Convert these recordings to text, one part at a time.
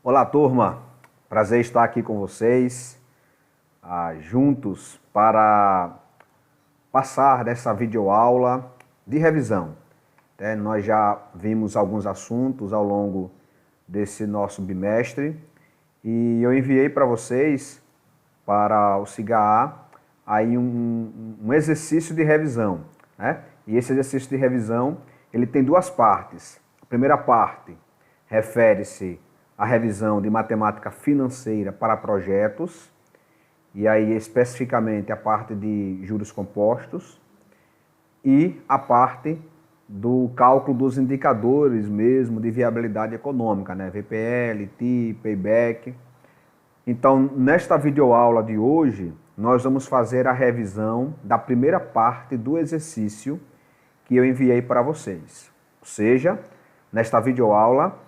Olá, turma. Prazer estar aqui com vocês, juntos para passar dessa videoaula de revisão. Nós já vimos alguns assuntos ao longo desse nosso bimestre e eu enviei para vocês, para o CIGA, aí um exercício de revisão, né? E esse exercício de revisão, ele tem duas partes. A primeira parte refere-se à revisão de matemática financeira para projetos, e aí especificamente a parte de juros compostos e a parte do cálculo dos indicadores mesmo de viabilidade econômica, né? VPL, TI, Payback. Então, nesta videoaula de hoje, nós vamos fazer a revisão da primeira parte do exercício que eu enviei para vocês. Ou seja, nesta videoaula,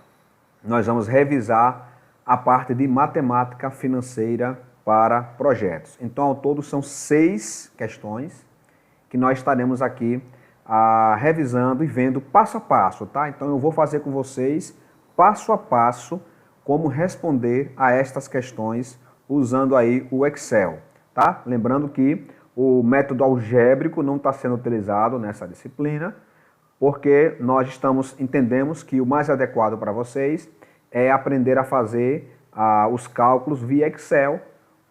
nós vamos revisar a parte de matemática financeira para projetos. Então, ao todo, são 6 questões que nós estaremos aqui revisando e vendo passo a passo, tá? Então, eu vou fazer com vocês, passo a passo, como responder a estas questões usando aí o Excel, tá? Lembrando que o método algébrico não está sendo utilizado nessa disciplina, porque nós entendemos que o mais adequado para vocês é aprender a fazer os cálculos via Excel,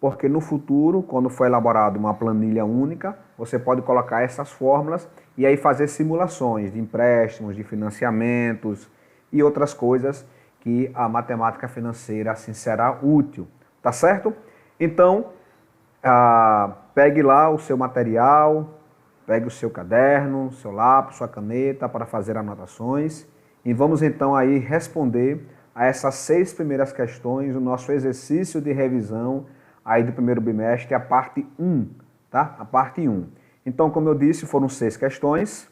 porque no futuro, quando for elaborada uma planilha única, você pode colocar essas fórmulas e aí fazer simulações de empréstimos, de financiamentos e outras coisas que a matemática financeira assim será útil, tá certo? Então, pegue lá o seu material, pegue o seu caderno, seu lápis, sua caneta para fazer anotações e vamos então aí responder a essas 6 primeiras questões do nosso exercício de revisão aí do primeiro bimestre, a parte 1, tá? A parte 1. Então, como eu disse, foram 6 questões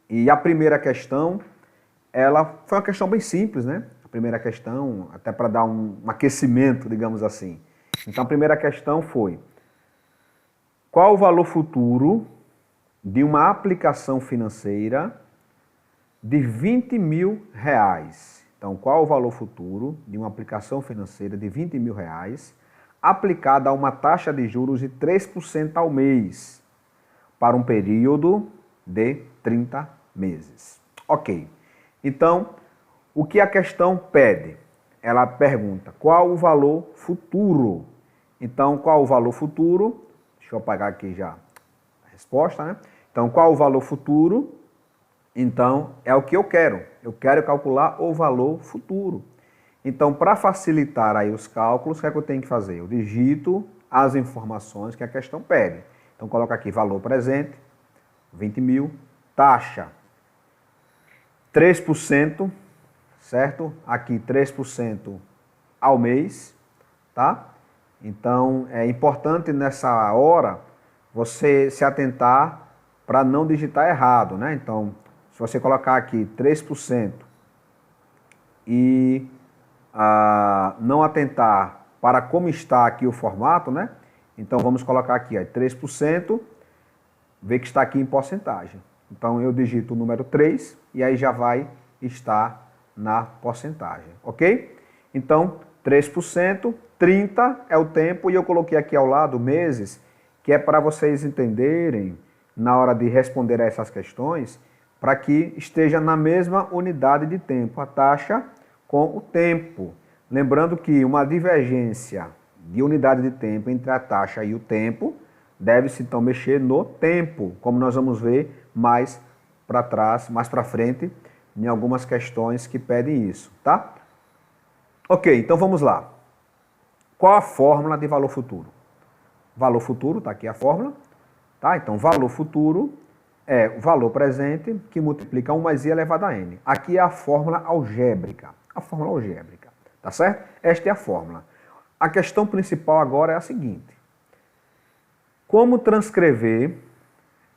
e a primeira questão, ela foi uma questão bem simples, né? A primeira questão, até para dar um aquecimento, digamos assim. Então, a primeira questão foi: qual o valor futuro de uma aplicação financeira de R$20 mil? Então, qual o valor futuro de uma aplicação financeira de R$20 mil aplicada a uma taxa de juros de 3% ao mês para um período de 30 meses? Ok. Então, o que a questão pede? Ela pergunta qual o valor futuro. Então, qual o valor futuro? Deixa eu apagar aqui já a resposta, né? Então, qual o valor futuro? Então, é o que eu quero. Eu quero calcular o valor futuro. Então, para facilitar aí os cálculos, o que é que eu tenho que fazer? Eu digito as informações que a questão pede. Então, coloco aqui valor presente, 20 mil, taxa 3%, certo? Aqui 3% ao mês, tá? Então, é importante nessa hora você se atentar para não digitar errado, né? Então, se você colocar aqui 3% e não atentar para como está aqui o formato, né? Então, vamos colocar aqui 3%, ver que está aqui em porcentagem. Então, eu digito o número 3 e aí já vai estar na porcentagem, ok? Então, 3%, 30 é o tempo e eu coloquei aqui ao lado meses, que é para vocês entenderem, na hora de responder a essas questões, para que esteja na mesma unidade de tempo, a taxa com o tempo. Lembrando que uma divergência de unidade de tempo entre a taxa e o tempo deve-se então mexer no tempo, como nós vamos ver mais para trás, mais para frente, em algumas questões que pedem isso, tá? Ok, então vamos lá. Qual a fórmula de valor futuro? Valor futuro, tá aqui a fórmula, tá? Então, valor futuro é o valor presente que multiplica 1 mais i elevado a n. Aqui é a fórmula algébrica. A fórmula algébrica, tá certo? Esta é a fórmula. A questão principal agora é a seguinte: como transcrever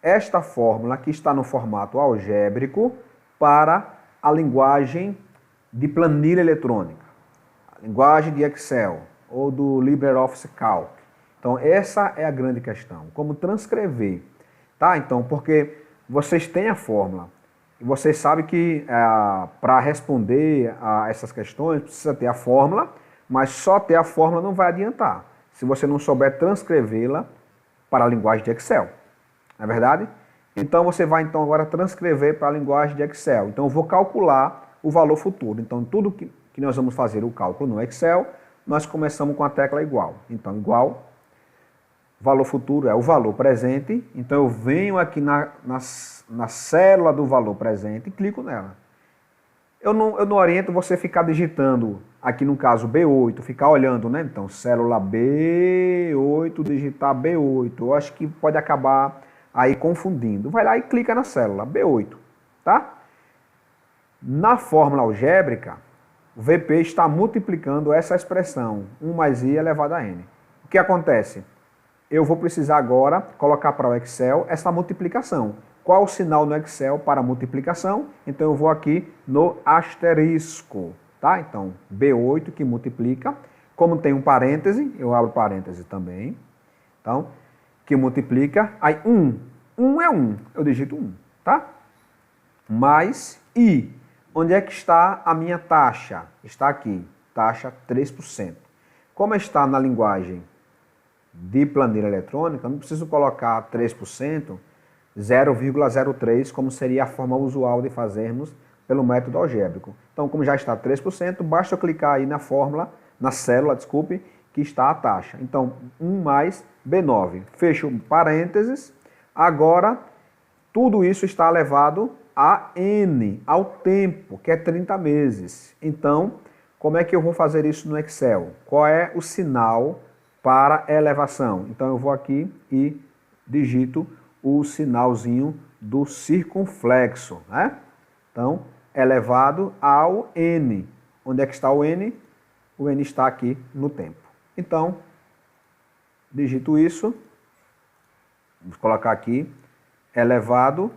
esta fórmula que está no formato algébrico para a linguagem de planilha eletrônica, a linguagem de Excel ou do LibreOffice Calc? Então, essa é a grande questão. Como transcrever, tá? Então, porque vocês têm a fórmula. E você sabe que para responder a essas questões precisa ter a fórmula, mas só ter a fórmula não vai adiantar, se você não souber transcrevê-la para a linguagem de Excel. Não é verdade? Então você vai então agora transcrever para a linguagem de Excel. Então eu vou calcular o valor futuro. Então tudo que nós vamos fazer o cálculo no Excel, nós começamos com a tecla igual. Então igual, valor futuro é o valor presente. Então eu venho aqui na célula do valor presente e clico nela. Eu não oriento você ficar digitando, aqui no caso B8, ficar olhando, né? Então célula B8, digitar B8. Eu acho que pode acabar aí confundindo. Vai lá e clica na célula B8, tá? Na fórmula algébrica, o VP está multiplicando essa expressão, 1 mais I elevado a N. O que acontece? Eu vou precisar agora colocar para o Excel essa multiplicação. Qual o sinal no Excel para multiplicação? Então eu vou aqui no asterisco, tá? Então, B8 que multiplica. Como tem um parêntese, eu abro parêntese também. Então, que multiplica, aí 1. 1 é 1, eu digito 1, tá? Mais I. Onde é que está a minha taxa? Está aqui, taxa 3%. Como está na linguagem de planilha eletrônica, eu não preciso colocar 3%, 0,03, como seria a forma usual de fazermos pelo método algébrico. Então, como já está 3%, basta eu clicar aí na fórmula, na célula, desculpe, que está a taxa. Então, 1 mais B9. Fecho parênteses. Agora, tudo isso está elevado a N, ao tempo, que é 30 meses. Então, como é que eu vou fazer isso no Excel? Qual é o sinal para elevação? Então, eu vou aqui e digito o sinalzinho do circunflexo, né? Então, elevado ao N. Onde é que está o N? O N está aqui no tempo. Então, digito isso. Vamos colocar aqui, elevado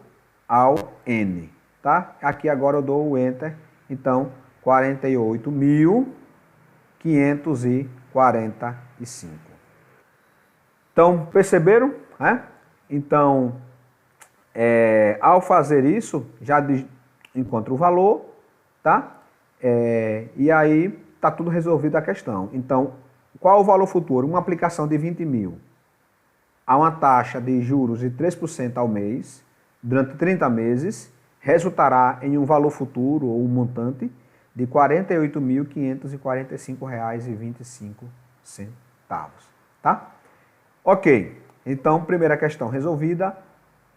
ao N, tá? Aqui agora eu dou o Enter. Então, 48.545. Então, perceberam, né? Então, ao fazer isso, já encontro o valor, tá? E aí, tá tudo resolvido a questão. Então, qual o valor futuro? Uma aplicação de 20 mil a uma taxa de juros de 3% ao mês, durante 30 meses, resultará em um valor futuro, ou um montante, de R$ 48.545,25, tá? Ok, então, primeira questão resolvida.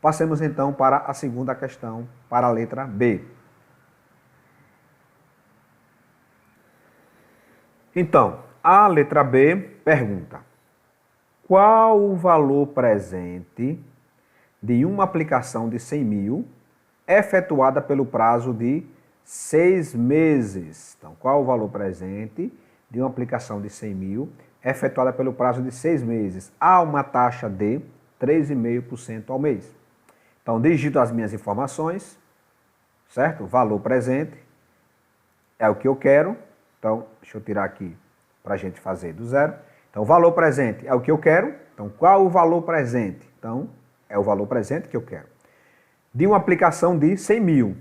Passemos então para a segunda questão, para a letra B. Então, a letra B pergunta: qual o valor presente de uma aplicação de 100 mil efetuada pelo prazo de 6 meses? Então, qual o valor presente de uma aplicação de 100 mil efetuada pelo prazo de 6 meses a uma taxa de 3,5% ao mês? Então, digito as minhas informações, certo? Valor presente é o que eu quero. Então, deixa eu tirar aqui para a gente fazer do zero. Então, o valor presente é o que eu quero. Então, qual o valor presente? Então, é o valor presente que eu quero. De uma aplicação de 100 mil.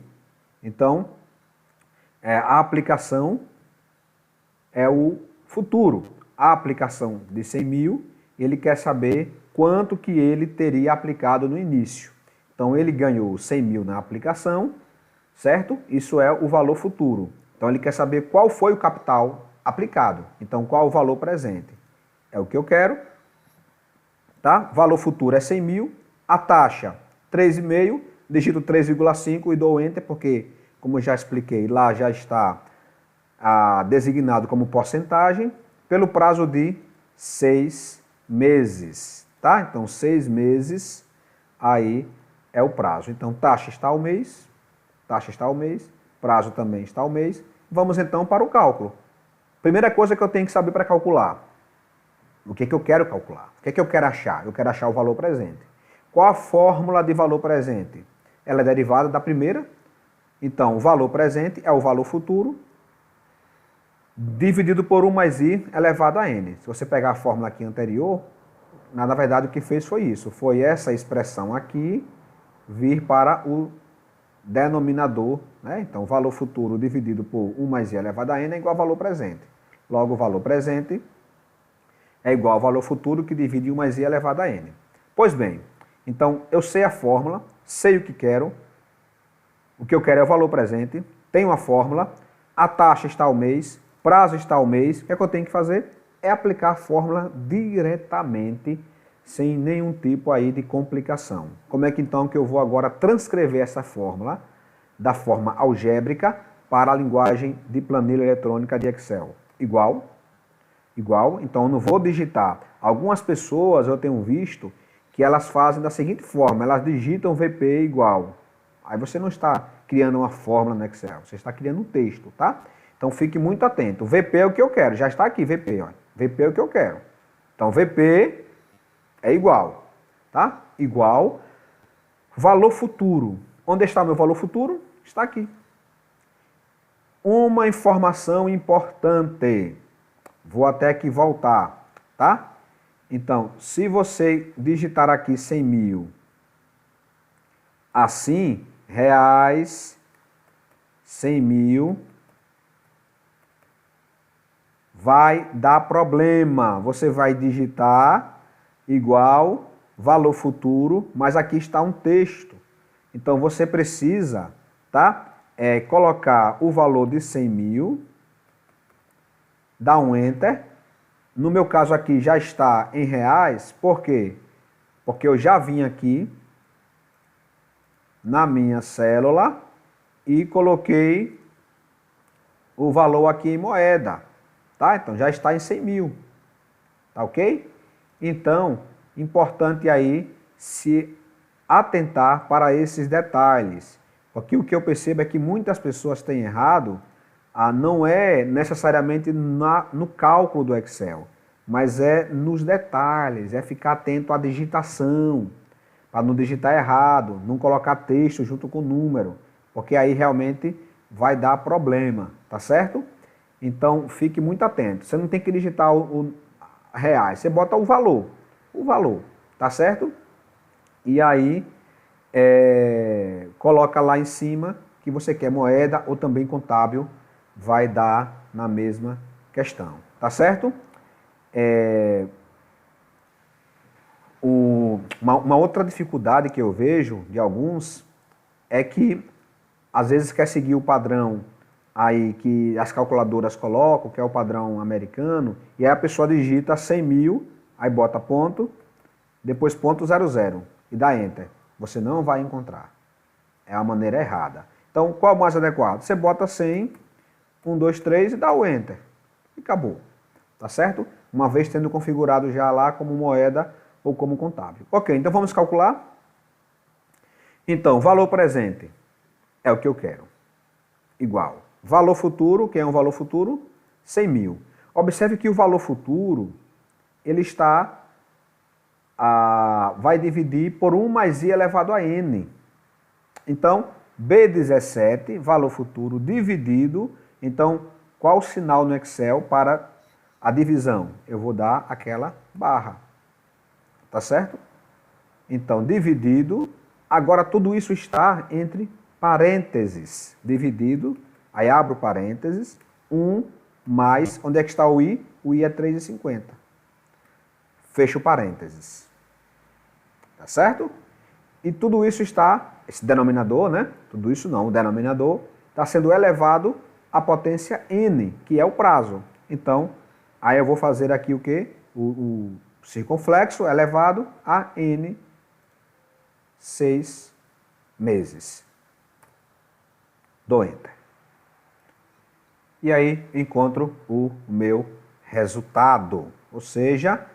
Então, a aplicação é o futuro. A aplicação de 100 mil, ele quer saber quanto que ele teria aplicado no início. Então, ele ganhou 100 mil na aplicação, certo? Isso é o valor futuro. Então, ele quer saber qual foi o capital aplicado. Então, qual o valor presente? É o que eu quero, tá? Valor futuro é 100 mil, a taxa 3,5, digito 3,5 e dou Enter, porque, como eu já expliquei, lá já está designado como porcentagem, pelo prazo de 6 meses, tá? Então, 6 meses, aí é o prazo. Então, taxa está ao mês, prazo também está ao mês. Vamos então para o cálculo. Primeira coisa que eu tenho que saber para calcular: o que eu quero calcular? O que eu quero achar? Eu quero achar o valor presente. Qual a fórmula de valor presente? Ela é derivada da primeira. Então, o valor presente é o valor futuro dividido por 1 mais I elevado a N. Se você pegar a fórmula aqui anterior, na verdade o que fez foi isso. Foi essa expressão aqui vir para o denominador, né? Então, o valor futuro dividido por 1 mais i elevado a n é igual ao valor presente. Logo, o valor presente é igual ao valor futuro que divide 1 mais i elevado a n. Pois bem, então eu sei a fórmula, sei o que quero. O que eu quero é o valor presente, tenho a fórmula, a taxa está ao mês, prazo está ao mês. O que é que eu tenho que fazer? É aplicar a fórmula diretamente, sem nenhum tipo aí de complicação. Como é que então que eu vou agora transcrever essa fórmula da forma algébrica para a linguagem de planilha eletrônica de Excel? Igual, então eu não vou digitar. Algumas pessoas eu tenho visto que elas fazem da seguinte forma, elas digitam VP igual. Aí você não está criando uma fórmula no Excel, você está criando um texto, tá? Então fique muito atento. VP é o que eu quero, já está aqui VP, ó. VP é o que eu quero. Então VP é igual, tá? Igual valor futuro. Onde está meu valor futuro? Está aqui. Uma informação importante. Vou até aqui voltar, tá? Então, se você digitar aqui 100 mil, assim, reais, 100 mil, vai dar problema. Você vai digitar igual valor futuro, mas aqui está um texto. Então, você precisa, tá? Colocar o valor de 100 mil, dar um Enter. No meu caso aqui já está em reais, por quê? Porque eu já vim aqui na minha célula e coloquei o valor aqui em moeda, tá? Então já está em 100 mil, tá ok? Então, importante aí se atentar para esses detalhes, porque o que eu percebo é que muitas pessoas têm errado, não é necessariamente no cálculo do Excel, mas é nos detalhes, é ficar atento à digitação, para não digitar errado, não colocar texto junto com o número, porque aí realmente vai dar problema, tá certo? Então fique muito atento, você não tem que digitar o reais, você bota o valor, tá certo? E aí coloca lá em cima que você quer moeda ou também contábil, vai dar na mesma questão, tá certo? Uma outra dificuldade que eu vejo de alguns é que às vezes quer seguir o padrão aí que as calculadoras colocam, que é o padrão americano, e aí a pessoa digita 100 mil, aí bota ponto, depois ponto 00 e dá Enter. Você não vai encontrar. É a maneira errada. Então, qual é o mais adequado? Você bota 100, 1, 2, 3 e dá o Enter. E acabou. Tá certo? Uma vez tendo configurado já lá como moeda ou como contábil. Ok, então vamos calcular? Então, valor presente é o que eu quero. Igual. Valor futuro, que é um valor futuro? 100 mil. Observe que o valor futuro, ele está, vai dividir por 1 mais i elevado a n. Então, B17, valor futuro dividido. Então, qual o sinal no Excel para a divisão? Eu vou dar aquela barra. Tá certo? Então, dividido. Agora, tudo isso está entre parênteses. Dividido. Aí, abro parênteses. 1 mais... Onde é que está o i? O i é 3,50. Fecho parênteses. Tá certo? E tudo isso está... Esse denominador, né? Tudo isso não. O denominador está sendo elevado à potência n, que é o prazo. Então, aí eu vou fazer aqui o quê? O circunflexo elevado a n 6 meses. Dou Enter. E aí encontro o meu resultado. Ou seja,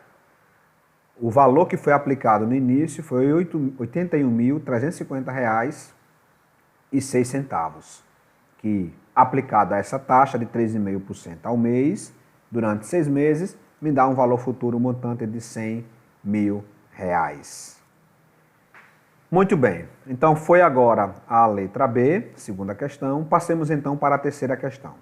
o valor que foi aplicado no início foi R$ 81.350,06, que aplicado a essa taxa de 3,5% ao mês, durante 6 meses, me dá um valor futuro montante de R$ 100 mil. Muito bem, então foi agora a letra B, segunda questão. Passemos então para a terceira questão.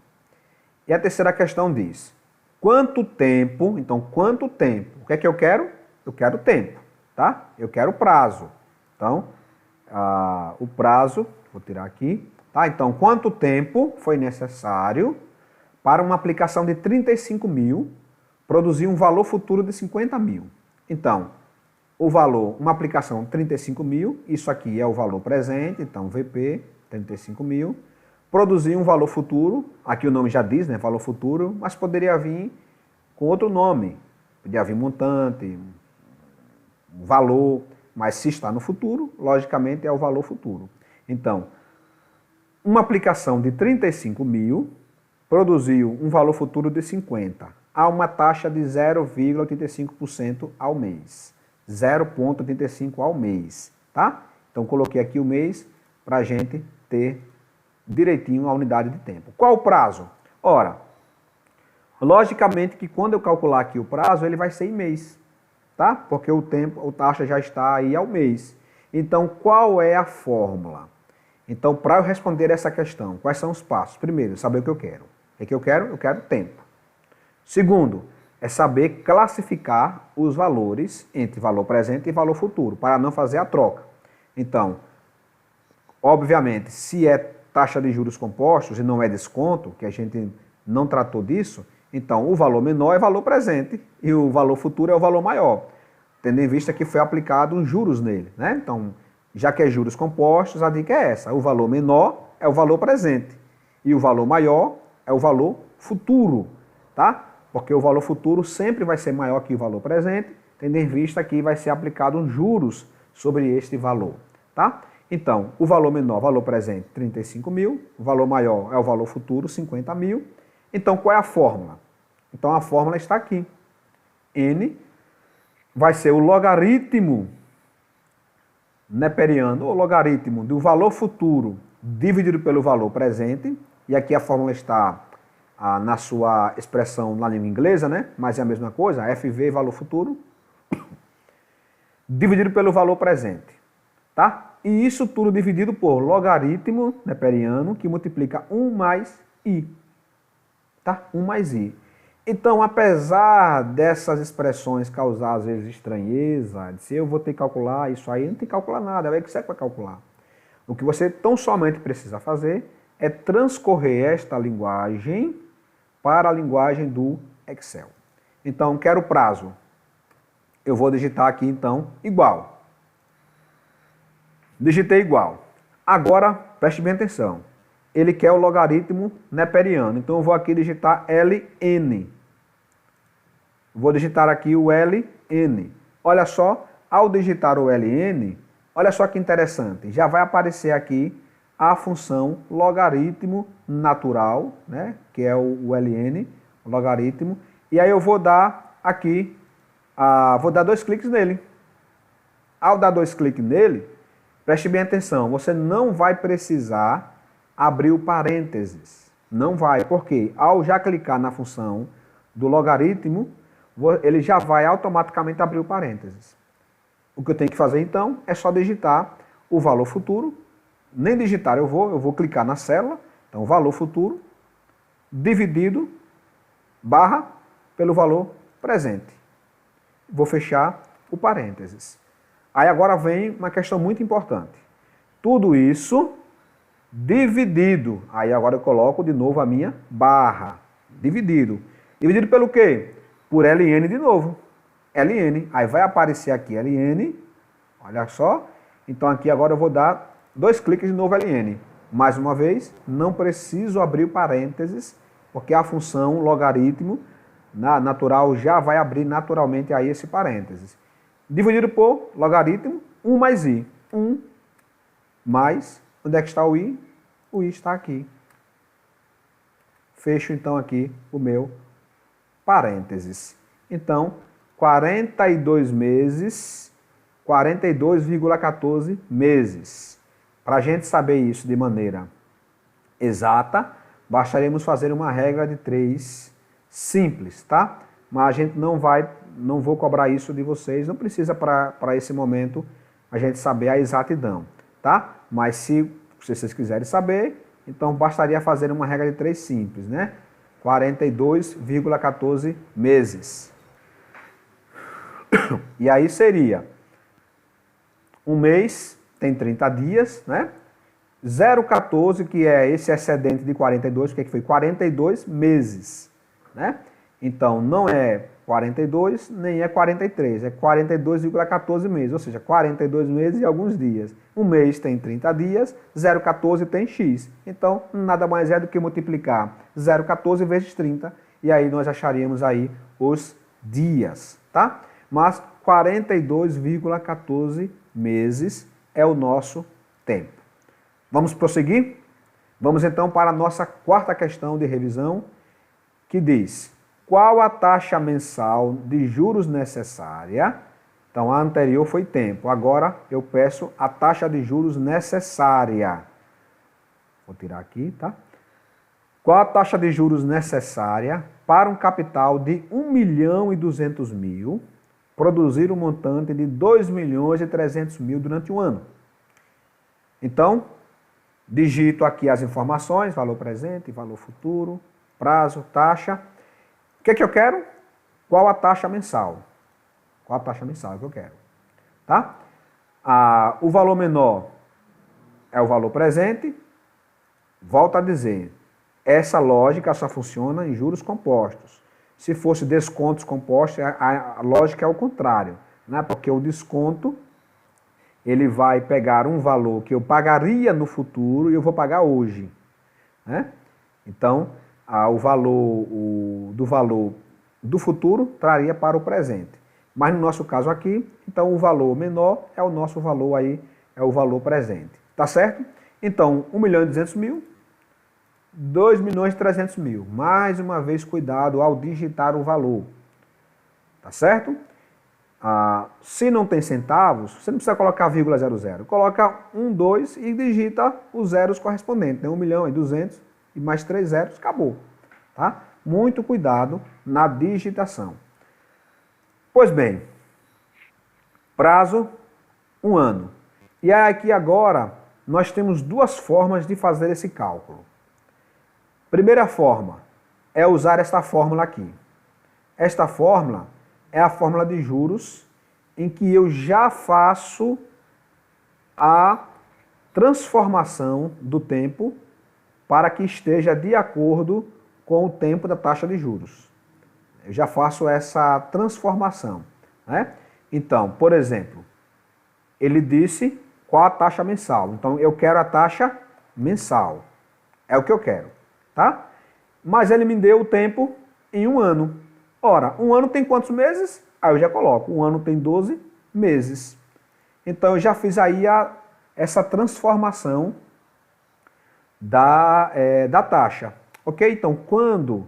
E a terceira questão diz, quanto tempo, então quanto tempo? O que é que eu quero? Eu quero tempo, tá? Eu quero prazo. Então, o prazo, Vou tirar aqui. Tá? Então, quanto tempo foi necessário para uma aplicação de 35 mil produzir um valor futuro de 50 mil? Então, o valor, uma aplicação 35 mil, isso aqui é o valor presente, então VP, 35 mil, produzir um valor futuro, aqui o nome já diz, né, valor futuro, mas poderia vir com outro nome, poderia vir montante, valor, mas se está no futuro, logicamente é o valor futuro. Então, uma aplicação de 35 mil produziu um valor futuro de 50, a uma taxa de 0,85% ao mês. 0,85 ao mês, tá? Então, coloquei aqui o mês para a gente ter direitinho a unidade de tempo. Qual o prazo? Ora, logicamente que quando eu calcular aqui o prazo, ele vai ser em mês, tá? Porque o tempo, a taxa já está aí ao mês. Então, qual é a fórmula? Então, para eu responder essa questão, quais são os passos? Primeiro, saber o que eu quero. O que eu quero? Eu quero tempo. Segundo, é saber classificar os valores entre valor presente e valor futuro, para não fazer a troca. Então, obviamente, se é taxa de juros compostos e não é desconto, que a gente não tratou disso, então o valor menor é valor presente e o valor futuro é o valor maior, tendo em vista que foi aplicado os juros nele, né? Então, já que é juros compostos, a dica é essa, o valor menor é o valor presente e o valor maior é o valor futuro, tá? Porque o valor futuro sempre vai ser maior que o valor presente, tendo em vista que vai ser aplicado os juros sobre este valor, tá? Então, o valor menor, valor presente, 35 mil, o valor maior é o valor futuro, 50 mil. Então, qual é a fórmula? Então, a fórmula está aqui. N vai ser o logaritmo neperiano, ou logaritmo do valor futuro dividido pelo valor presente, e aqui a fórmula está na sua expressão na língua inglesa, né? Mas é a mesma coisa, FV, valor futuro, dividido pelo valor presente, tá? E isso tudo dividido por logaritmo neperiano, que multiplica 1 mais I, tá? 1 mais I. Então, apesar dessas expressões causar, às vezes, estranheza, de se eu vou ter que calcular isso aí, não tem que calcular nada, é o Excel que vai calcular. O que você tão somente precisa fazer é transcorrer esta linguagem para a linguagem do Excel. Então, quero prazo. Eu vou digitar aqui, então, igual. Digitei igual. Agora, preste bem atenção. Ele quer o logaritmo neperiano. Então, eu vou aqui digitar LN. Vou digitar aqui o LN. Olha só, ao digitar o LN, olha só que interessante. Já vai aparecer aqui a função logaritmo natural, né, que é o LN, o logaritmo, e aí eu vou dar aqui, vou dar 2 cliques nele. Ao dar 2 cliques nele, preste bem atenção, você não vai precisar abrir o parênteses, não vai, porque ao já clicar na função do logaritmo, ele já vai automaticamente abrir o parênteses. O que eu tenho que fazer então é só digitar o valor futuro. Nem digitar eu vou clicar na célula, então valor futuro, dividido, barra, pelo valor presente. Vou fechar o parênteses. Aí agora vem uma questão muito importante. Tudo isso dividido, aí agora eu coloco de novo a minha barra, dividido. Dividido pelo quê? Por LN de novo. LN, aí vai aparecer aqui LN, olha só. Então aqui agora eu vou dar 2 cliques de novo LN. Mais uma vez, não preciso abrir parênteses, porque a função logaritmo natural já vai abrir naturalmente aí esse parênteses. Dividido por logaritmo, 1 mais I. 1 mais, onde é que está o I? O I está aqui. Fecho então aqui o meu parênteses. Então, 42 meses, 42,14 meses. Para a gente saber isso de maneira exata, bastaríamos fazer uma regra de 3 simples, tá? Mas a gente não vou cobrar isso de vocês, não precisa para esse momento a gente saber a exatidão, tá? Mas se vocês quiserem saber, então bastaria fazer uma regra de 3 simples, né? 42,14 meses. E aí seria, um mês tem 30 dias, né? 0,14, que é esse excedente de 42, o que foi? 42 meses, né? Então, não é 42, nem é 43, é 42,14 meses, ou seja, 42 meses e alguns dias. Um mês tem 30 dias, 0,14 tem X. Então, nada mais é do que multiplicar 0,14 vezes 30, e aí nós acharíamos aí os dias, tá? Mas 42,14 meses é o nosso tempo. Vamos prosseguir? Vamos então para a nossa quarta questão de revisão, que diz: qual a taxa mensal de juros necessária? Então, a anterior foi tempo. Agora, eu peço a taxa de juros necessária. Vou tirar aqui, tá? Qual a taxa de juros necessária para um capital de 1.200.000 produzir um montante de 2.300.000 durante um ano? Então, digito aqui as informações: valor presente, valor futuro, prazo, taxa. O que é que eu quero? Qual a taxa mensal? Qual a taxa mensal que eu quero? Tá? O valor menor é o valor presente. Volto a dizer, essa lógica só funciona em juros compostos. Se fosse descontos compostos, a lógica é o contrário, né? Porque o desconto, ele vai pegar um valor que eu pagaria no futuro e eu vou pagar hoje, né? Então, o valor do futuro traria para o presente. Mas no nosso caso aqui, então o valor menor é o nosso valor aí, é o valor presente. Tá certo? Então, 1.200.000, 2.300.000. Mais uma vez, cuidado ao digitar o valor. Tá certo? Se não tem centavos, você não precisa colocar vírgula 00. Coloca 1, 2 e digita os zeros correspondentes. Né? 1.200.000 e mais 3 zeros, acabou. Tá? Muito cuidado na digitação. Pois bem, prazo, 1 ano. E aqui agora, nós temos duas formas de fazer esse cálculo. Primeira forma é usar esta fórmula aqui. Esta fórmula é a fórmula de juros em que eu já faço a transformação do tempo para que esteja de acordo com o tempo da taxa de juros. Eu já faço essa transformação, né? Então, por exemplo, ele disse qual a taxa mensal. Então, eu quero a taxa mensal. É o que eu quero, tá? Mas ele me deu o tempo em 1 ano. Ora, 1 ano tem quantos meses? Aí eu já coloco, 1 ano tem 12 meses. Então, eu já fiz aí essa transformação da taxa. Ok? Então, quando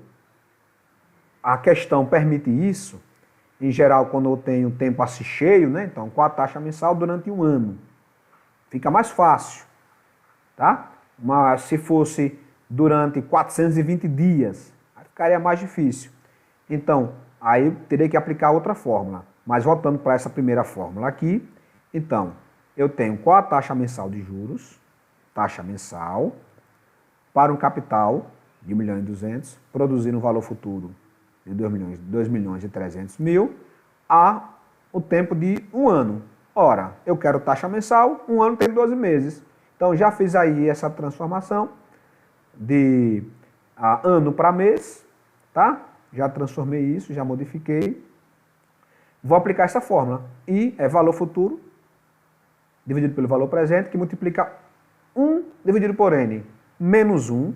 a questão permite isso, em geral, quando eu tenho tempo assim cheio, né? Então, com a taxa mensal durante 1 ano. Fica mais fácil, tá? Mas se fosse durante 420 dias, aí ficaria mais difícil. Então, aí eu teria que aplicar outra fórmula. Mas voltando para essa primeira fórmula aqui, então, eu tenho qual a taxa mensal de juros, taxa mensal, para um capital de 1.200.000, produzir um valor futuro de 2.300.000, a o tempo de 1 ano. Ora, eu quero taxa mensal, 1 ano tem 12 meses. Então, já fiz aí essa transformação de ano para mês, tá? Já transformei isso, já modifiquei. Vou aplicar essa fórmula. I é valor futuro dividido pelo valor presente, que multiplica 1 dividido por N menos 1,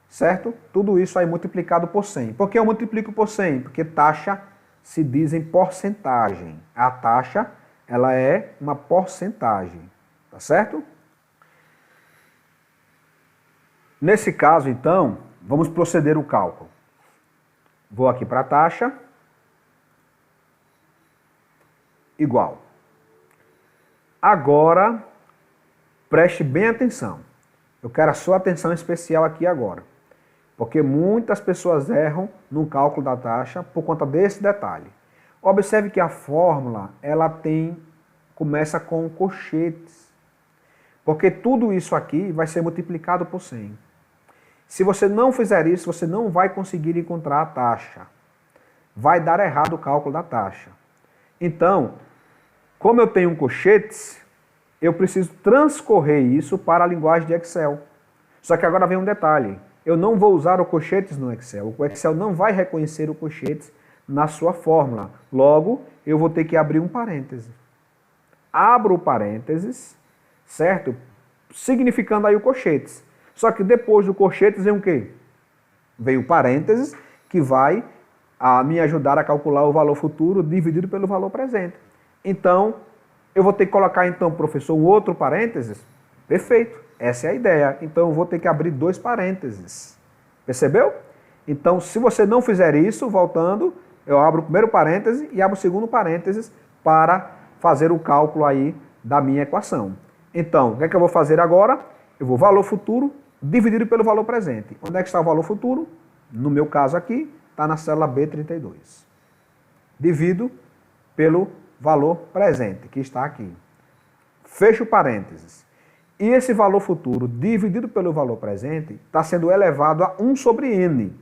certo? Tudo isso aí multiplicado por 100. Por que eu multiplico por 100? Porque taxa se diz em porcentagem. A taxa, ela é uma porcentagem, tá certo? Nesse caso, então, vamos proceder o cálculo. Vou aqui para a taxa, igual. Agora, preste bem atenção. Eu quero a sua atenção especial aqui agora. Porque muitas pessoas erram no cálculo da taxa por conta desse detalhe. Observe que a fórmula, ela começa com colchetes. Porque tudo isso aqui vai ser multiplicado por 100. Se você não fizer isso, você não vai conseguir encontrar a taxa. Vai dar errado o cálculo da taxa. Então, como eu tenho colchetes, eu preciso transcorrer isso para a linguagem de Excel. Só que agora vem um detalhe. Eu não vou usar o colchetes no Excel. O Excel não vai reconhecer o colchetes na sua fórmula. Logo, eu vou ter que abrir um parêntese. Abro o parênteses, certo? Significando aí o colchetes. Só que depois do colchetes vem o quê? Vem o parênteses, que vai me ajudar a calcular o valor futuro dividido pelo valor presente. Então, eu vou ter que colocar, então, professor, um outro parênteses? Perfeito, essa é a ideia. Então, eu vou ter que abrir 2 parênteses. Percebeu? Então, se você não fizer isso, voltando, eu abro o primeiro parêntese e abro o segundo parênteses para fazer o cálculo aí da minha equação. Então, o que é que eu vou fazer agora? Eu vou valor futuro dividido pelo valor presente. Onde é que está o valor futuro? No meu caso aqui, está na célula B32. Divido pelo valor presente, que está aqui. Fecho parênteses. E esse valor futuro dividido pelo valor presente está sendo elevado a 1 sobre N.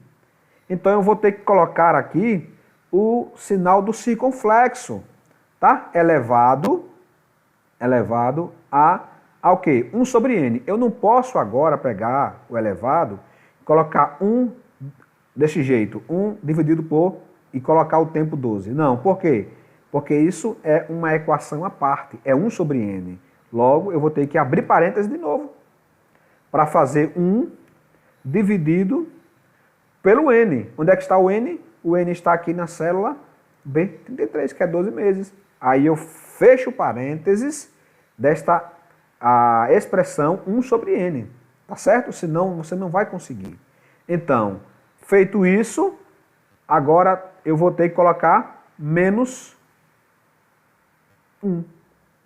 Então eu vou ter que colocar aqui o sinal do circunflexo. Tá? Elevado ao quê? 1 sobre N. Eu não posso agora pegar o elevado e colocar 1 desse jeito, 1 dividido por e colocar o tempo 12. Não, por quê? Porque isso é uma equação à parte, é 1 sobre N. Logo, eu vou ter que abrir parênteses de novo para fazer 1 dividido pelo N. Onde é que está o N? O N está aqui na célula B33, que é 12 meses. Aí eu fecho parênteses desta expressão 1 sobre N. Tá certo? Senão você não vai conseguir. Então, feito isso, agora eu vou ter que colocar menos 1.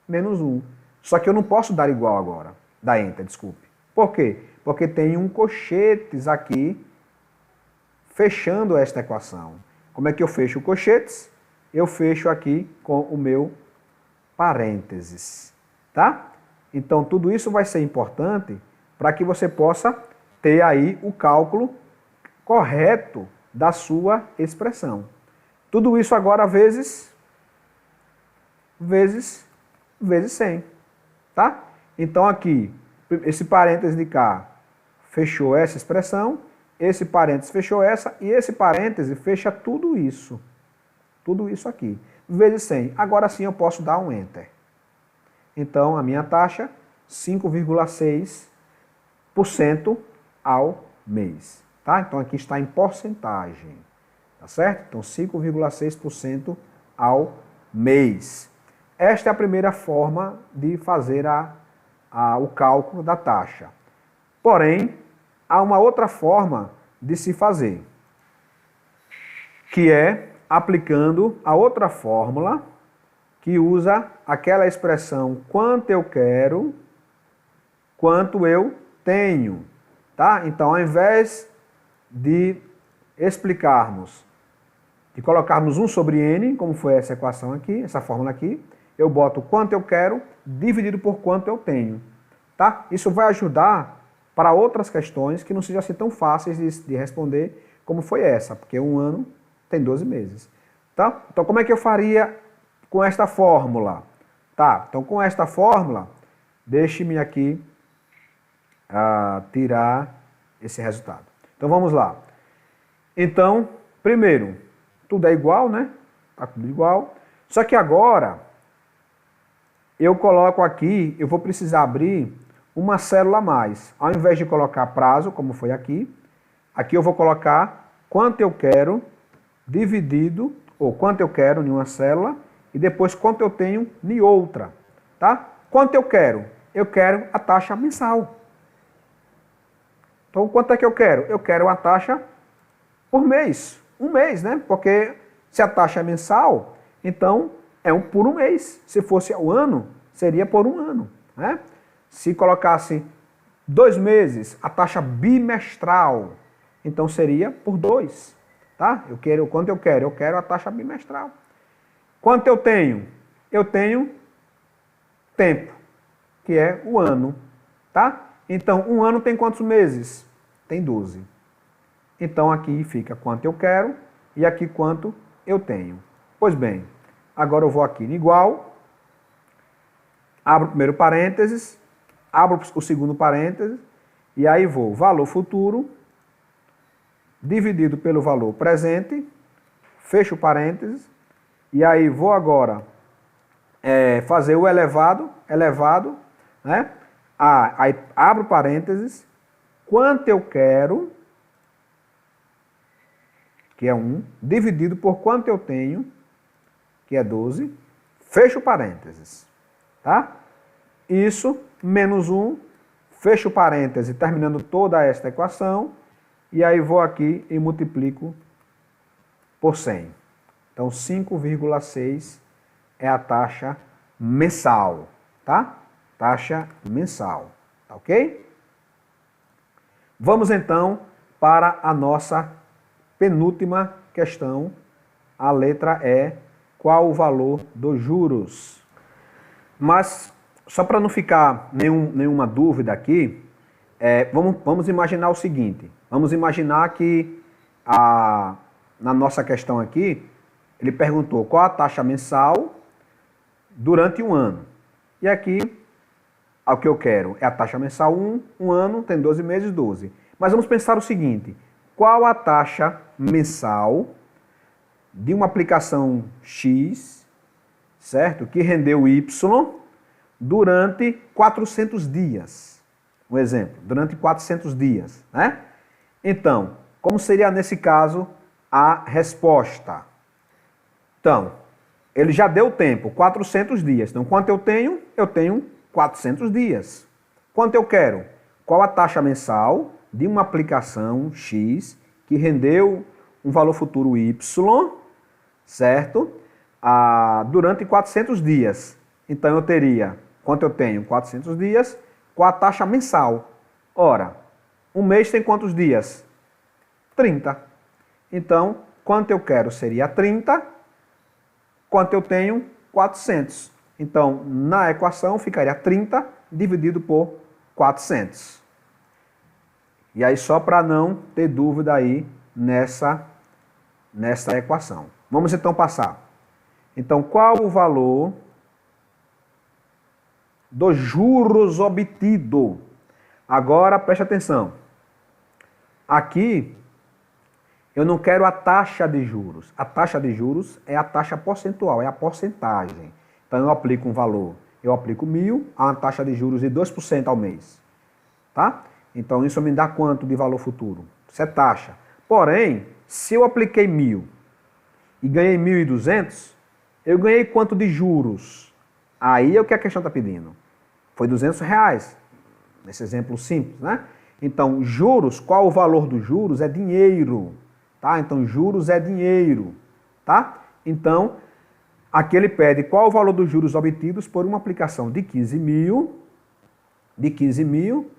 Menos 1. Só que eu não posso dar igual agora. Dar Enter, desculpe. Por quê? Porque tem um colchetes aqui fechando esta equação. Como é que eu fecho o colchetes? Eu fecho aqui com o meu parênteses. Tá? Então, tudo isso vai ser importante para que você possa ter aí o cálculo correto da sua expressão. Tudo isso agora vezes 100. Tá? Então, aqui, esse parênteses de cá fechou essa expressão, esse parênteses fechou essa, e esse parêntese fecha tudo isso. Tudo isso aqui. Vezes 100. Agora sim eu posso dar um Enter. Então, a minha taxa, 5,6% ao mês. Tá? Então, aqui está em porcentagem. Tá certo? Então, 5,6% ao mês. Esta é a primeira forma de fazer o cálculo da taxa. Porém, há uma outra forma de se fazer, que é aplicando a outra fórmula que usa aquela expressão quanto eu quero, quanto eu tenho. Tá? Então, ao invés de explicarmos, de colocarmos 1 sobre N, como foi essa equação aqui, essa fórmula aqui, eu boto quanto eu quero dividido por quanto eu tenho. Tá? Isso vai ajudar para outras questões que não sejam assim tão fáceis de responder como foi essa, porque um ano tem 12 meses. Tá? Então, como é que eu faria com esta fórmula? Tá, então com esta fórmula, deixe-me aqui tirar esse resultado. Então vamos lá. Então, primeiro, tudo é igual, né? Tá tudo igual. Só que agora, eu coloco aqui, eu vou precisar abrir uma célula a mais. Ao invés de colocar prazo, como foi aqui, aqui eu vou colocar quanto eu quero dividido, ou quanto eu quero em uma célula, e depois quanto eu tenho em outra. Tá? Quanto eu quero? Eu quero a taxa mensal. Então, quanto é que eu quero? Eu quero a taxa por mês. Um mês, né? Porque se a taxa é mensal, então é por um mês. Se fosse ao ano, seria por um ano. Né? Se colocasse 2 meses, a taxa bimestral, então seria por 2. Tá? Eu quero quanto eu quero? Eu quero a taxa bimestral. Quanto eu tenho? Eu tenho tempo, que é o ano. Tá? Então, um ano tem quantos meses? Tem 12. Então, aqui fica quanto eu quero e aqui quanto eu tenho. Pois bem, agora eu vou aqui em igual abro o primeiro parênteses, abro o segundo parênteses, e aí vou valor futuro, dividido pelo valor presente, fecho o parênteses, e aí vou agora fazer o elevado, né? Aí abro parênteses, quanto eu quero, que é 1, dividido por quanto eu tenho, que é 12, fecho parênteses, tá? Isso, menos 1, fecho parênteses, terminando toda esta equação, e aí vou aqui e multiplico por 100. Então, 5,6 é a taxa mensal, tá? Taxa mensal, tá ok? Vamos então para a nossa penúltima questão. A letra E, qual o valor dos juros? Mas, só para não ficar nenhuma dúvida aqui, vamos imaginar o seguinte. Vamos imaginar que na nossa questão aqui, ele perguntou qual a taxa mensal durante um ano. E aqui, o que eu quero é a taxa mensal 1 ano, tem 12 meses, 12. Mas vamos pensar o seguinte, qual a taxa mensal de uma aplicação X, certo? Que rendeu Y durante 400 dias. Um exemplo, durante 400 dias, né? Então, como seria nesse caso a resposta? Então, ele já deu tempo, 400 dias. Então, quanto eu tenho? Eu tenho 400 dias. Quanto eu quero? Qual a taxa mensal de uma aplicação X que rendeu um valor futuro Y, certo? Durante 400 dias. Então, eu teria, quanto eu tenho? 400 dias, com a taxa mensal. Ora, um mês tem quantos dias? 30. Então, quanto eu quero seria 30, quanto eu tenho? 400. Então, na equação ficaria 30 dividido por 400. E aí, só para não ter dúvida aí nessa equação. Vamos então passar. Então, qual o valor dos juros obtido? Agora, preste atenção. Aqui, eu não quero a taxa de juros. A taxa de juros é a taxa percentual, é a porcentagem. Então, eu aplico um valor. Eu aplico 1.000 a uma taxa de juros de 2% ao mês. Tá? Então, isso me dá quanto de valor futuro? Isso é taxa. Porém, se eu apliquei 1.000 e ganhei 1.200, eu ganhei quanto de juros? Aí é o que a questão está pedindo. Foi R$200, nesse exemplo simples, né? Então, juros, qual o valor dos juros? É dinheiro, tá? Então, juros é dinheiro, tá? Então, aqui ele pede qual o valor dos juros obtidos por uma aplicação de 15.000,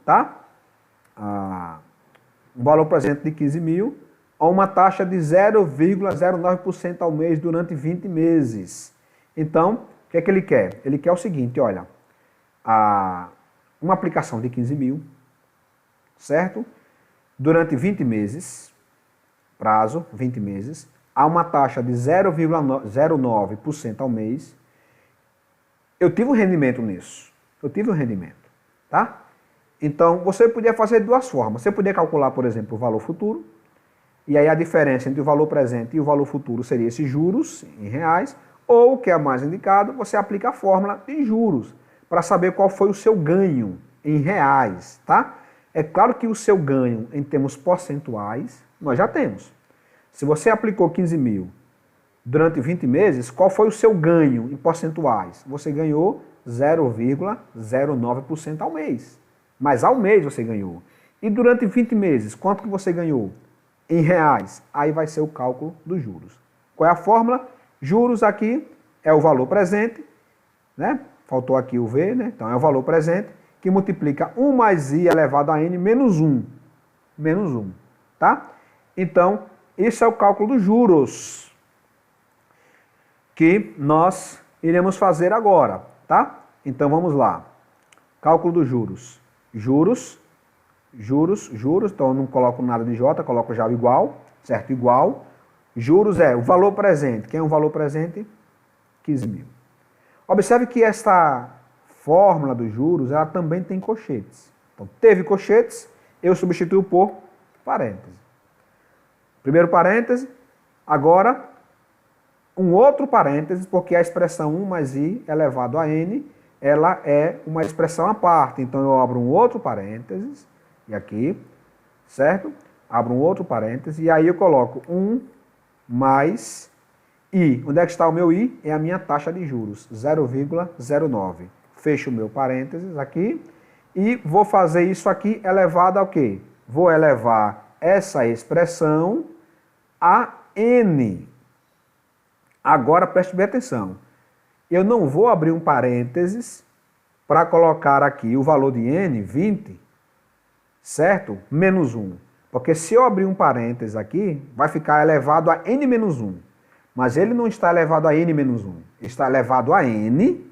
tá? Um valor presente de 15.000, a uma taxa de 0,09% ao mês durante 20 meses. Então, o que é que ele quer? Ele quer o seguinte, olha, uma aplicação de 15.000, certo? Durante 20 meses, prazo, 20 meses, a uma taxa de 0,09% ao mês. Eu tive um rendimento nisso. Tá? Então, você podia fazer de duas formas. Você podia calcular, por exemplo, o valor futuro, e aí a diferença entre o valor presente e o valor futuro seria esses juros em reais, ou, o que é mais indicado, você aplica a fórmula de juros, para saber qual foi o seu ganho em reais, tá? É claro que o seu ganho em termos percentuais, nós já temos. Se você aplicou 15.000 durante 20 meses, qual foi o seu ganho em percentuais? Você ganhou 0,09% ao mês. Mas ao mês você ganhou. E durante 20 meses, quanto que você ganhou? Em reais. Aí vai ser o cálculo dos juros. Qual é a fórmula? Juros aqui é o valor presente, né? Faltou aqui o V, né? Então é o valor presente, que multiplica 1 mais I elevado a N menos 1. Menos 1, tá? Então, esse é o cálculo dos juros que nós iremos fazer agora, tá? Então vamos lá. Cálculo dos juros. Juros, então eu não coloco nada de J, coloco já o igual, certo? Igual. Juros é o valor presente. Quem é o valor presente? 15.000. Observe que esta fórmula dos juros, ela também tem colchetes. Então, teve colchetes, eu substituo por parêntese. Primeiro parêntese, agora um outro parêntese, porque a expressão 1 mais i elevado a n, ela é uma expressão à parte. Então, eu abro um outro parênteses, e aqui, certo? Abro um outro parêntese, e aí eu coloco 1 mais i. Onde é que está o meu i? É a minha taxa de juros, 0,09. Fecho o meu parênteses aqui, e vou fazer isso aqui elevado ao quê? Vou elevar essa expressão a n. Agora, preste bem atenção. Eu não vou abrir um parênteses para colocar aqui o valor de n, 20, certo? Menos 1. Porque se eu abrir um parênteses aqui, vai ficar elevado a n menos 1. Mas ele não está elevado a n menos 1. Está elevado a n.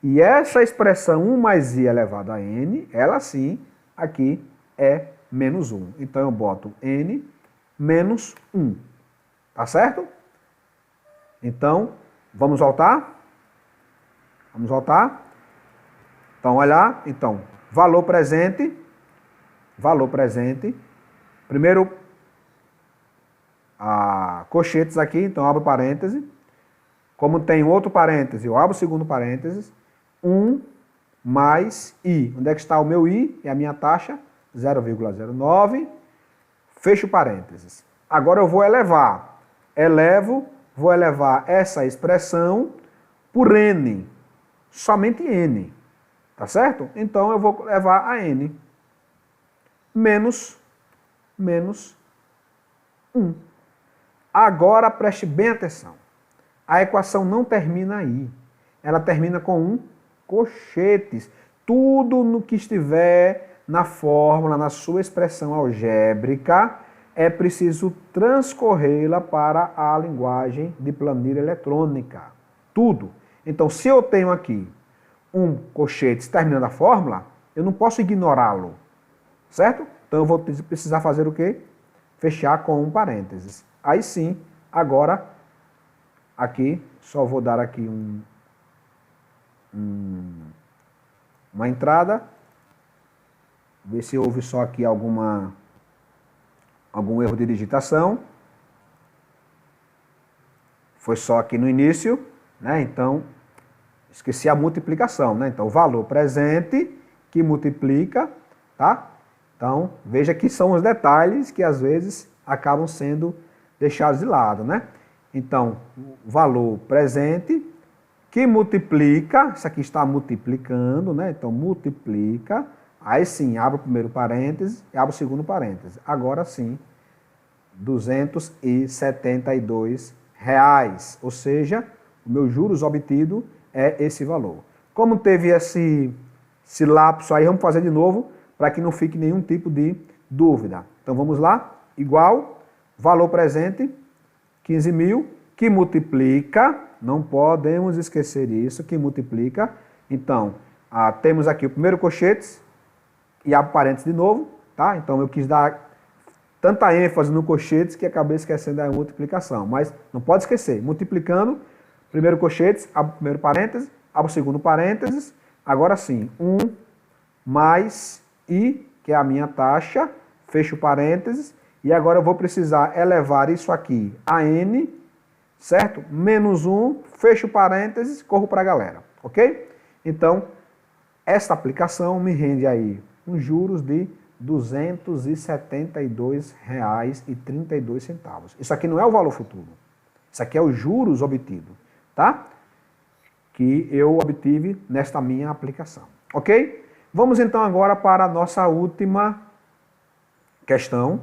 E essa expressão 1 mais i elevado a n, ela sim, aqui é menos 1. Então eu boto n menos 1. Tá certo? Então, vamos voltar? Vamos voltar? Então, olha lá. Então, valor presente. Primeiro, colchetes aqui, então eu abro parêntese. Como tem outro parêntese, eu abro o segundo parênteses. 1 mais i. Onde é que está o meu i? É a minha taxa, 0,09. Fecho parênteses. Agora eu vou elevar. Vou elevar essa expressão por n. Somente n. Tá certo? Então eu vou levar a n. Menos 1. Agora preste bem atenção. A equação não termina aí. Ela termina com um colchetes. Tudo no que estiver na fórmula, na sua expressão algébrica, é preciso transcorrê-la para a linguagem de planilha eletrônica. Tudo. Então, se eu tenho aqui um colchetes terminando a fórmula, eu não posso ignorá-lo. Certo? Então, eu vou precisar fazer o quê? Fechar com um parênteses. Aí sim, agora, aqui, só vou dar aqui uma entrada. Ver se houve só aqui algum erro de digitação. Foi só aqui no início, né? Então, esqueci a multiplicação, né? Então, o valor presente que multiplica, tá? Então, veja que são os detalhes que às vezes acabam sendo deixados de lado, né? Então, o valor presente que multiplica, isso aqui está multiplicando, né? Então, multiplica, aí sim, abre o primeiro parêntese e abre o segundo parêntese. Agora sim, R$272, ou seja, o meu juros obtido é esse valor. Como teve esse lapso aí, vamos fazer de novo, para que não fique nenhum tipo de dúvida. Então vamos lá, igual, valor presente, 15 mil, que multiplica, não podemos esquecer isso, que multiplica. Então, temos aqui o primeiro colchetes, e abro parênteses de novo, tá? Então eu quis dar tanta ênfase no colchetes que acabei esquecendo a multiplicação. Mas não pode esquecer, multiplicando, primeiro colchetes, abro o primeiro parênteses, abro o segundo parênteses, agora sim, 1 mais i, que é a minha taxa, fecho parênteses, e agora eu vou precisar elevar isso aqui a n, certo? Menos 1, fecho parênteses, corro para a galera, ok? Então, esta aplicação me rende aí uns juros de R$ 272,32. Isso aqui não é o valor futuro, isso aqui é os juros obtidos, tá? Que eu obtive nesta minha aplicação, ok? Vamos então agora para a nossa última questão,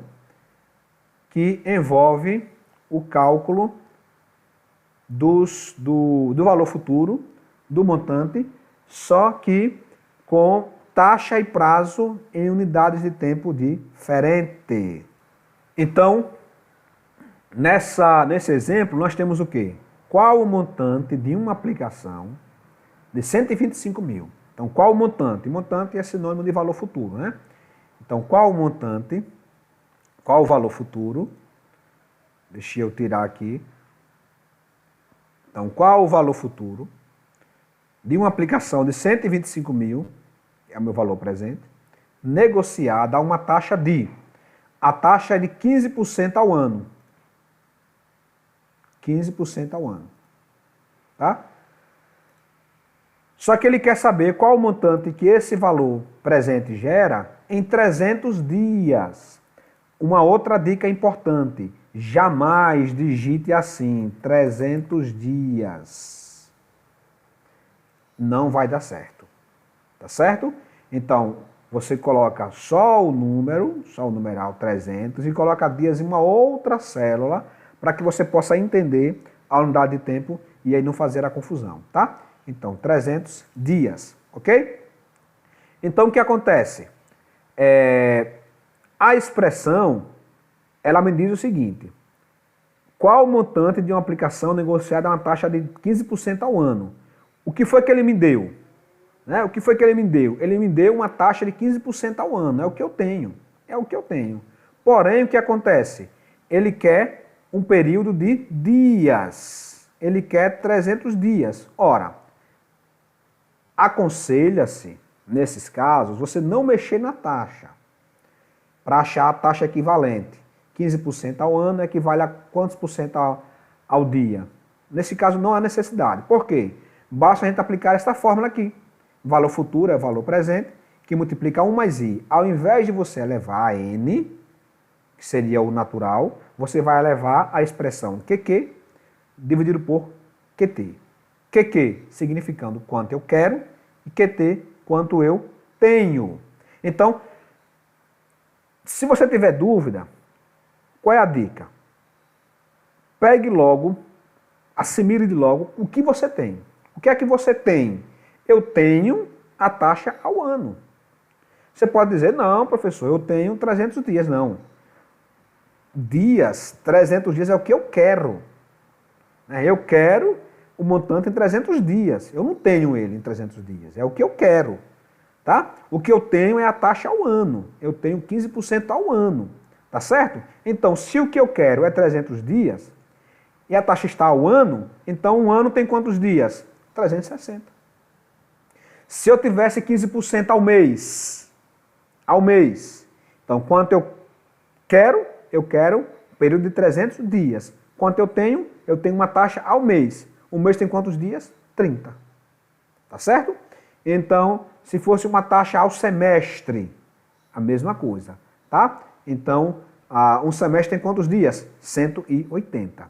que envolve o cálculo do valor futuro, do montante, só que com taxa e prazo em unidades de tempo diferente. Então, nesse exemplo, nós temos o quê? Qual o montante de uma aplicação de 125 mil? Então, qual o montante? Montante é sinônimo de valor futuro, né? Então, qual o montante? Qual o valor futuro? Deixa eu tirar aqui. Então, qual o valor futuro de uma aplicação de 125 mil, é o meu valor presente, negociada a uma taxa a taxa é de 15% ao ano. 15% ao ano. Tá? Só que ele quer saber qual o montante que esse valor presente gera em 300 dias. Uma outra dica importante, jamais digite assim, 300 dias. Não vai dar certo. Tá certo? Então, você coloca só o numeral 300 e coloca dias em uma outra célula para que você possa entender a unidade de tempo e aí não fazer a confusão, tá? Então, 300 dias, ok? Então, o que acontece? A expressão, ela me diz o seguinte, qual o montante de uma aplicação negociada a uma taxa de 15% ao ano? O que foi que ele me deu? O que foi que ele me deu? Ele me deu uma taxa de 15% ao ano, é o que eu tenho, Porém, o que acontece? Ele quer um período de dias, ele quer 300 dias. Ora, aconselha-se, nesses casos, você não mexer na taxa, para achar a taxa equivalente. 15% ao ano equivale a quantos por cento ao dia? Nesse caso, não há necessidade. Por quê? Basta a gente aplicar esta fórmula aqui. Valor futuro é valor presente, que multiplica 1 mais i. Ao invés de você elevar a n, que seria o natural, você vai elevar a expressão QQ dividido por QT. QQ significando quanto eu quero e QT quanto eu tenho. Então, se você tiver dúvida, qual é a dica? Pegue logo, assimile logo o que você tem. O que é que você tem? Eu tenho a taxa ao ano. Você pode dizer, não, professor, eu tenho 300 dias. Não. Dias, 300 dias é o que eu quero. Eu quero o montante em 300 dias. Eu não tenho ele em 300 dias. É o que eu quero. Tá? O que eu tenho é a taxa ao ano. Eu tenho 15% ao ano. Tá certo? Então, se o que eu quero é 300 dias e a taxa está ao ano, então um ano tem quantos dias? 360. Se eu tivesse 15% ao mês, então quanto eu quero? Eu quero um período de 300 dias. Quanto eu tenho? Eu tenho uma taxa ao mês. O mês tem quantos dias? 30. Tá certo? Então, se fosse uma taxa ao semestre, a mesma coisa, tá? Então, um semestre tem quantos dias? 180.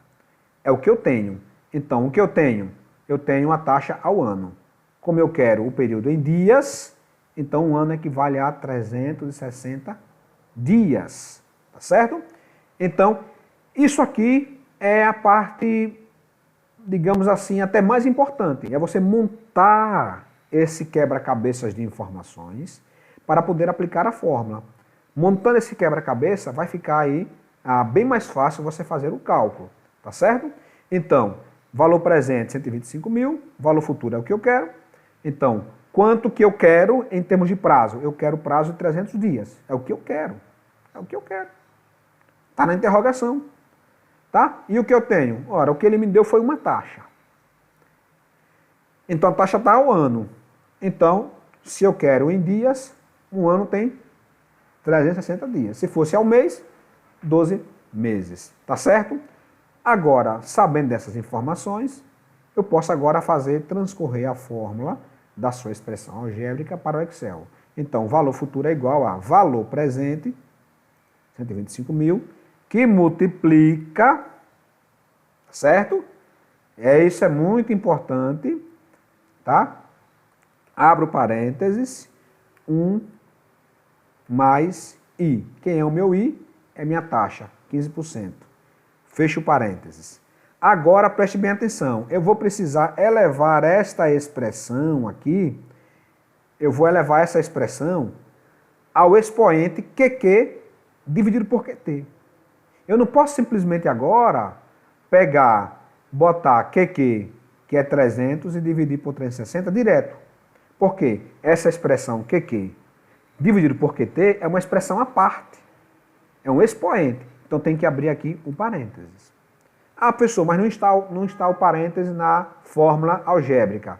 É o que eu tenho. Então, o que eu tenho? Eu tenho a taxa ao ano. Como eu quero o período em dias, então um ano equivale a 360 dias. Tá certo? Então, isso aqui é a parte, digamos assim, até mais importante. É você montar esse quebra-cabeças de informações para poder aplicar a fórmula. Montando esse quebra-cabeça, vai ficar aí bem mais fácil você fazer o cálculo. Tá certo? Então, valor presente 125 mil, valor futuro é o que eu quero. Então, quanto que eu quero em termos de prazo? Eu quero prazo de 300 dias. É o que eu quero. É o que eu quero. Está na interrogação. Tá? E o que eu tenho? Ora, o que ele me deu foi uma taxa. Então, a taxa está ao ano. Então, se eu quero em dias, um ano tem 360 dias. Se fosse ao mês, 12 meses. Tá certo? Agora, sabendo dessas informações, eu posso agora transcorrer a fórmula da sua expressão algébrica para o Excel. Então, valor futuro é igual a valor presente, 125 mil, que multiplica, certo? Isso é muito importante, tá? Abro parênteses, 1 mais I. Quem é o meu I? É minha taxa, 15%. Fecho parênteses. Agora, preste bem atenção, eu vou precisar elevar esta expressão aqui, eu vou elevar essa expressão ao expoente QQ dividido por QT. Eu não posso simplesmente agora botar QQ, que é 300, e dividir por 360 direto. Por quê? Essa expressão QQ dividido por QT é uma expressão à parte, é um expoente. Então tem que abrir aqui o parênteses. Ah, professor, mas não está o parêntese na fórmula algébrica.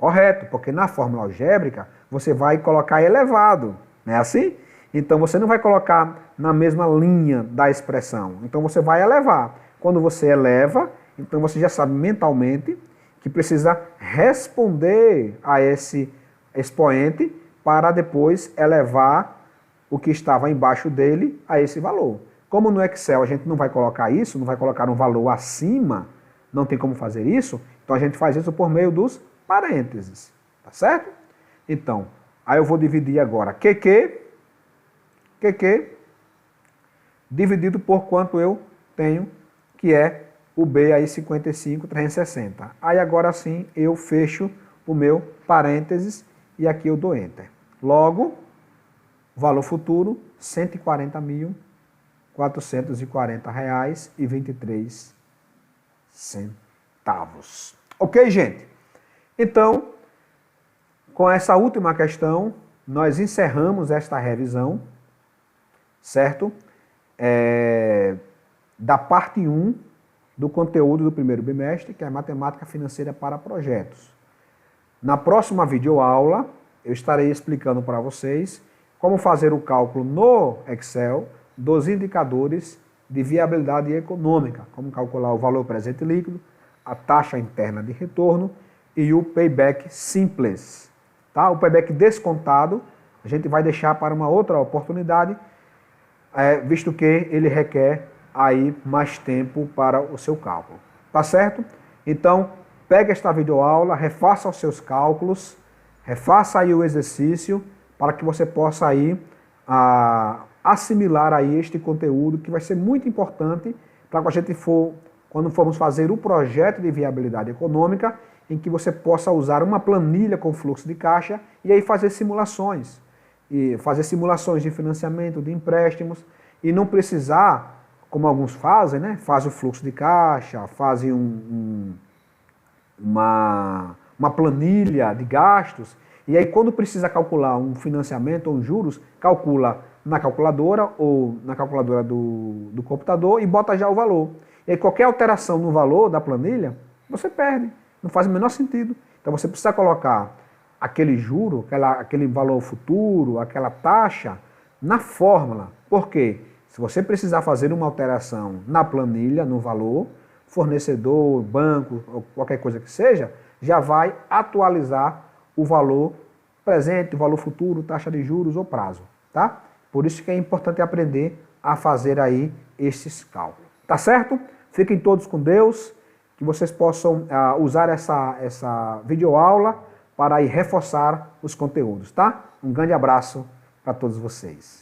Correto, porque na fórmula algébrica você vai colocar elevado, não é assim? Então você não vai colocar na mesma linha da expressão, então você vai elevar. Quando você eleva, então você já sabe mentalmente que precisa responder a esse expoente para depois elevar o que estava embaixo dele a esse valor. Como no Excel a gente não vai colocar isso, não vai colocar um valor acima, não tem como fazer isso, então a gente faz isso por meio dos parênteses, tá certo? Então, aí eu vou dividir agora QQ dividido por quanto eu tenho, que é o B aí 55,360. Aí agora sim eu fecho o meu parênteses e aqui eu dou Enter. Logo, valor futuro, R$ 140.440,23. Ok, gente? Então, com essa última questão, nós encerramos esta revisão, certo? Da parte 1 do conteúdo do primeiro bimestre, que é Matemática Financeira para Projetos. Na próxima videoaula, eu estarei explicando para vocês como fazer o cálculo no Excel dos indicadores de viabilidade econômica, como calcular o valor presente líquido, a taxa interna de retorno e o payback simples. Tá? O payback descontado a gente vai deixar para uma outra oportunidade, visto que ele requer aí mais tempo para o seu cálculo. Tá certo? Então, pega esta videoaula, refaça os seus cálculos, refaça aí o exercício para que você possa aí assimilar aí este conteúdo que vai ser muito importante para que a gente quando formos fazer o projeto de viabilidade econômica, em que você possa usar uma planilha com fluxo de caixa e aí fazer simulações. E fazer simulações de financiamento, de empréstimos, e não precisar, como alguns fazem, né? Fazem o fluxo de caixa, fazem uma planilha de gastos, e aí quando precisa calcular um financiamento ou um juros, calcula na calculadora ou na calculadora do computador e bota já o valor. E aí qualquer alteração no valor da planilha, você perde. Não faz o menor sentido. Então você precisa colocar aquele juro, aquele valor futuro, aquela taxa na fórmula. Por quê? Se você precisar fazer uma alteração na planilha, no valor, fornecedor, banco, ou qualquer coisa que seja, já vai atualizar o valor presente, o valor futuro, taxa de juros ou prazo. Tá? Por isso que é importante aprender a fazer aí esses cálculos. Tá certo? Fiquem todos com Deus, que vocês possam usar essa videoaula para aí reforçar os conteúdos, tá? Um grande abraço para todos vocês.